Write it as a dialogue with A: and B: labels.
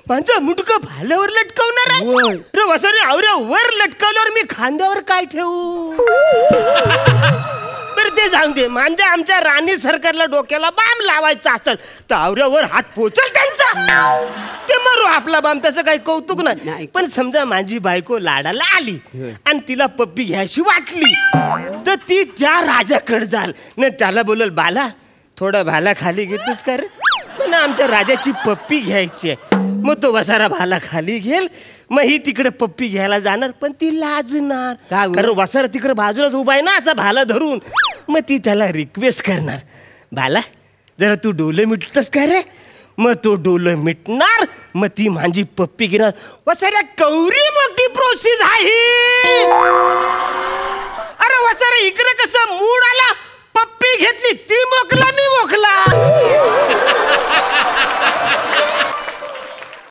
A: माझं मुंडकं भाल्यावर लटकवणार आहे रे वसरे. आवऱ्या वर लटकवल्यावर मी खांद्यावर काय ठेवू? बरं ते जाऊन दे. म्हणजे आमच्या राणी सरकारला डोक्याला बाम लावायचा असेल तर आवऱ्यावर हात पोचल त्यांचा, ते मरू आपला बाम. त्याचं काही कौतुक नाही. पण समजा माझी बायको लाडाला आली आणि तिला पप्पी घ्यायची वाटली तर ती त्या राजाकडे जाल न त्याला बोलल, बाला थोडा भाला खाली घेतोस का रे? म्हणा आमच्या राजाची पप्पी घ्यायची आहे. मग तो वसारा भाला खाली घेल. मग ही तिकडे पप्पी घ्यायला जाणार पण ती लाजणार, कारण वसारा तिकडे बाजूलाच उभा आहे ना असा भाला धरून. मग ती त्याला रिक्वेस्ट करणार, भाला जरा तू डोलं मिटतस का रे? मग तो डोलं मिटणार. मग ती माझी पप्पी घेणार. वसाऱ्या कवरी मोठी प्रोसेस आहे. अरे वसारा इकडे कसं मूड आला, पप्पी घेतली ती मोकला मी मोकला.